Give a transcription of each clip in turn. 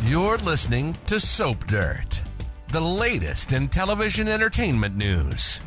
You're listening to Soap Dirt, the latest in television entertainment news.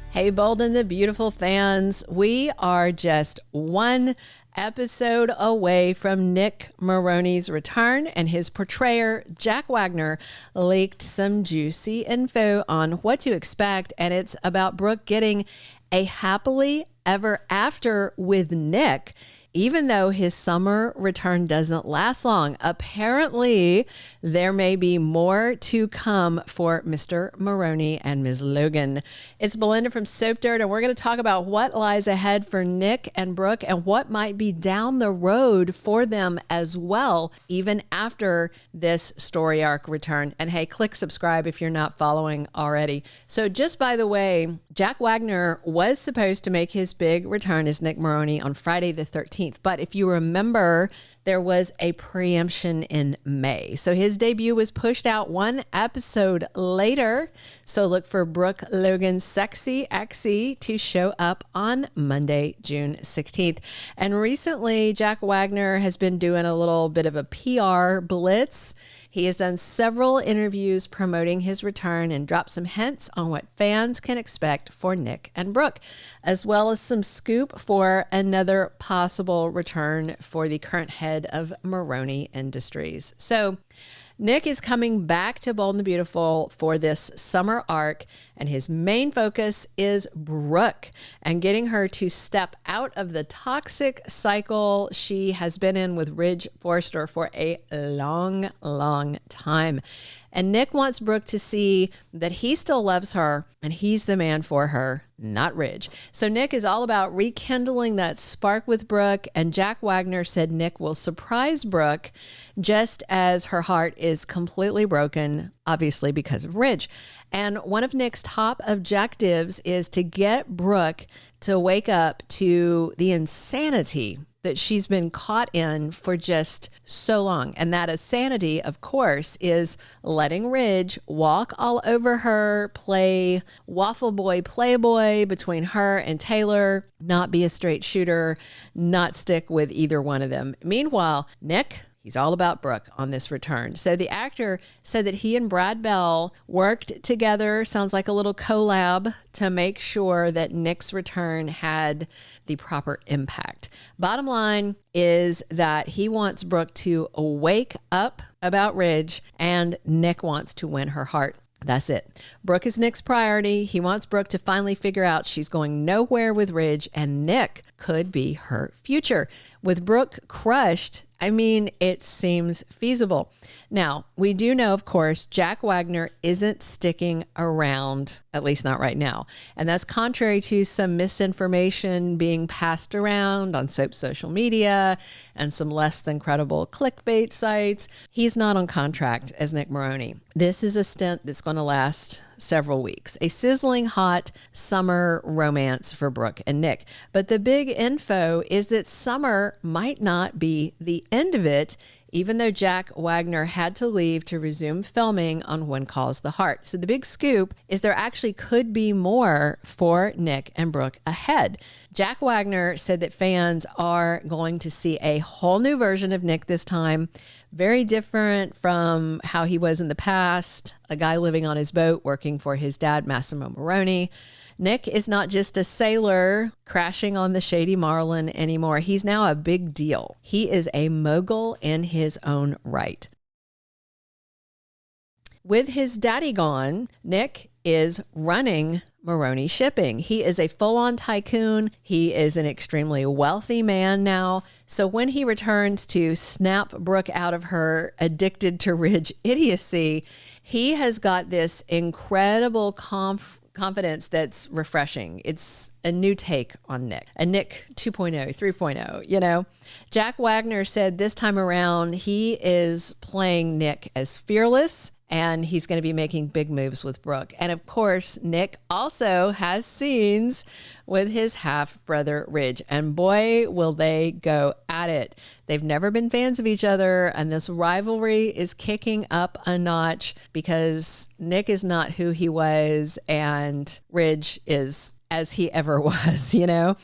Hey, Bold and the Beautiful fans, we are just one episode away from Nick Marone's return, and his portrayer, Jack Wagner, leaked some juicy info on what to expect, and it's about Brooke getting a happily ever after with Nick, even though his summer return doesn't last long. Apparently, there may be more to come for Mr. Marone and Ms. Logan. It's Belinda from Soap Dirt, and we're going to talk about what lies ahead for Nick and Brooke and what might be down the road for them as well, even after this story arc return. And hey, click subscribe if you're not following already. So just by the way, Jack Wagner was supposed to make his big return as Nick Marone on Friday the 13th. But if you remember, there was a preemption in May. So his debut was pushed out one episode later. So look for Brooke Logan's Sexy XE to show up on Monday, June 16th. And recently, Jack Wagner has been doing a little bit of a PR blitz. He has done several interviews promoting his return and dropped some hints on what fans can expect for Nick and Brooke, as well as some scoop for another possible return for the current head of Marone Industries. So Nick is coming back to Bold and the Beautiful for this summer arc, and his main focus is Brooke and getting her to step out of the toxic cycle she has been in with Ridge Forrester for a long, long time. And Nick wants Brooke to see that he still loves her and he's the man for her, not Ridge. So Nick is all about rekindling that spark with Brooke, and Jack Wagner said Nick will surprise Brooke just as her heart is completely broken, obviously because of Ridge. And one of Nick's top objectives is to get Brooke to wake up to the insanity that she's been caught in for just so long. And that insanity, of course, is letting Ridge walk all over her, play waffle boy playboy between her and Taylor, not be a straight shooter, not stick with either one of them. Meanwhile, Nick, he's all about Brooke on this return. So the actor said that he and Brad Bell worked together, sounds like a little collab, to make sure that Nick's return had the proper impact. Bottom line is that he wants Brooke to wake up about Ridge, and Nick wants to win her heart. That's it. Brooke is Nick's priority. He wants Brooke to finally figure out she's going nowhere with Ridge, and Nick could be her future. With Brooke crushed, I mean, it seems feasible. Now, we do know, of course, Jack Wagner isn't sticking around, at least not right now. And that's contrary to some misinformation being passed around on Soap's social media and some less than credible clickbait sites. He's not on contract as Nick Marone. This is a stint that's going to last several weeks. A sizzling hot summer romance for Brooke and Nick. But the big info is that summer might not be the end of it, even though Jack Wagner had to leave to resume filming on When Calls the Heart. So the big scoop is there actually could be more for Nick and Brooke ahead. Jack Wagner said that fans are going to see a whole new version of Nick this time, very different from how he was in the past, a guy living on his boat working for his dad, Massimo Marone. Nick is not just a sailor crashing on the shady Marlin anymore. He's now a big deal. He is a mogul in his own right. With his daddy gone, Nick is running Marone Shipping. He is a full-on tycoon. He is an extremely wealthy man now. So when he returns to snap Brooke out of her addicted to Ridge idiocy, he has got this incredible confidence that's refreshing. It's a new take on Nick, a Nick 2.0, 3.0, you know. Jack Wagner said this time around he is playing Nick as fearless, and he's going to be making big moves with Brooke. And of course, Nick also has scenes with his half-brother Ridge, and boy, will they go at it. They've never been fans of each other, and this rivalry is kicking up a notch because Nick is not who he was, and Ridge is as he ever was, you know?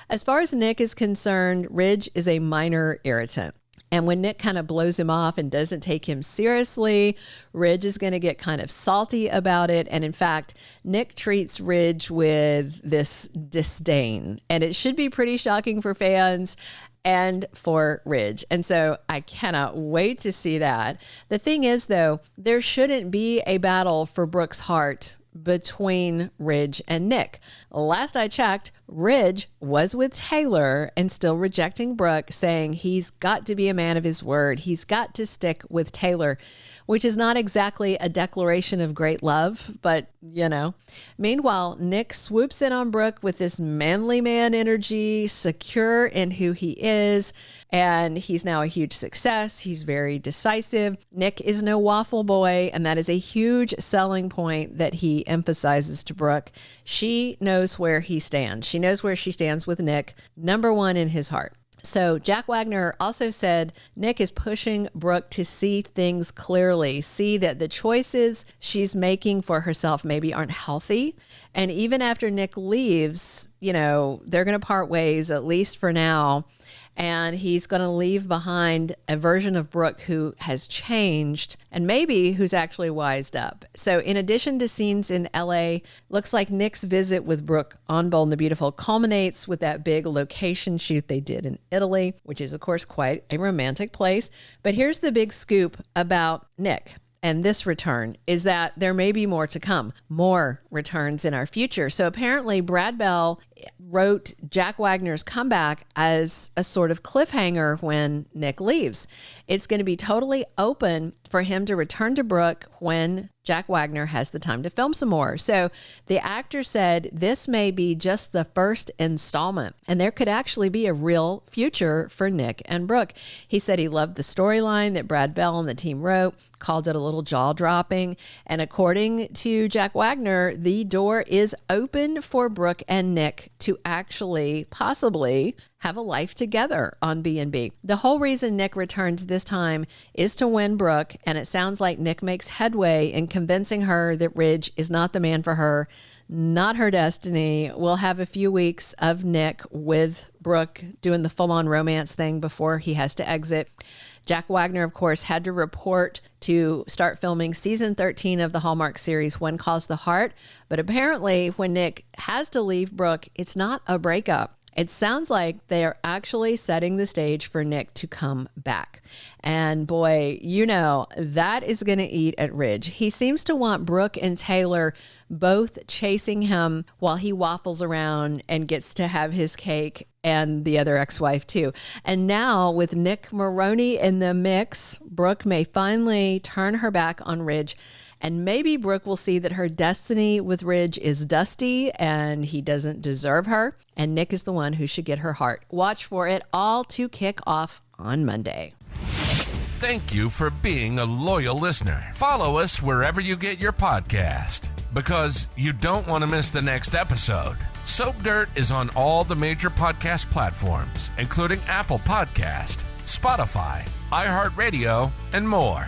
As far as Nick is concerned, Ridge is a minor irritant. And when Nick kind of blows him off and doesn't take him seriously, Ridge is going to get kind of salty about it. And in fact, Nick treats Ridge with this disdain. And it should be pretty shocking for fans and for Ridge. And so I cannot wait to see that. The thing is, though, there shouldn't be a battle for Brooke's heart between Ridge and Nick. Last I checked, Ridge was with Taylor and still rejecting Brooke, saying he's got to be a man of his word. He's got to stick with Taylor, which is not exactly a declaration of great love, but you know. Meanwhile, Nick swoops in on Brooke with this manly man energy, secure in who he is, and he's now a huge success. He's very decisive. Nick is no waffle boy, and that is a huge selling point that he emphasizes to Brooke. She knows where he stands. She knows where she stands with Nick, number one in his heart. So Jack Wagner also said Nick is pushing Brooke to see things clearly, see that the choices she's making for herself maybe aren't healthy. And even after Nick leaves, you know, they're going to part ways, at least for now. And he's going to leave behind a version of Brooke who has changed and maybe who's actually wised up. So in addition to scenes in LA, looks like Nick's visit with Brooke on Bold and the Beautiful culminates with that big location shoot they did in Italy, which is, of course, quite a romantic place. But here's the big scoop about Nick and this return is that there may be more to come, more returns in our future. So apparently Brad Bell wrote Jack Wagner's comeback as a sort of cliffhanger when Nick leaves. It's going to be totally open for him to return to Brooke when Jack Wagner has the time to film some more. So the actor said this may be just the first installment, and there could actually be a real future for Nick and Brooke. He said he loved the storyline that Brad Bell and the team wrote, called it a little jaw-dropping. And according to Jack Wagner, the door is open for Brooke and Nick to actually possibly have a life together on B&B. The whole reason Nick returns this time is to win Brooke, and it sounds like Nick makes headway in convincing her that Ridge is not the man for her, not her destiny. We'll have a few weeks of Nick with Brooke doing the full-on romance thing before he has to exit. Jack Wagner, of course, had to report to start filming season 13 of the Hallmark series When Calls the Heart. But apparently when Nick has to leave Brooke, it's not a breakup. It sounds like they are actually setting the stage for Nick to come back. And boy, you know, that is going to eat at Ridge. He seems to want Brooke and Taylor both chasing him while he waffles around and gets to have his cake, and the other ex-wife too. And now with Nick Marone in the mix, Brooke may finally turn her back on Ridge. And maybe Brooke will see that her destiny with Ridge is dusty and he doesn't deserve her. And Nick is the one who should get her heart. Watch for it all to kick off on Monday. Thank you for being a loyal listener. Follow us wherever you get your podcast, because you don't want to miss the next episode. Soap Dirt is on all the major podcast platforms, including Apple Podcast, Spotify, iHeartRadio, and more.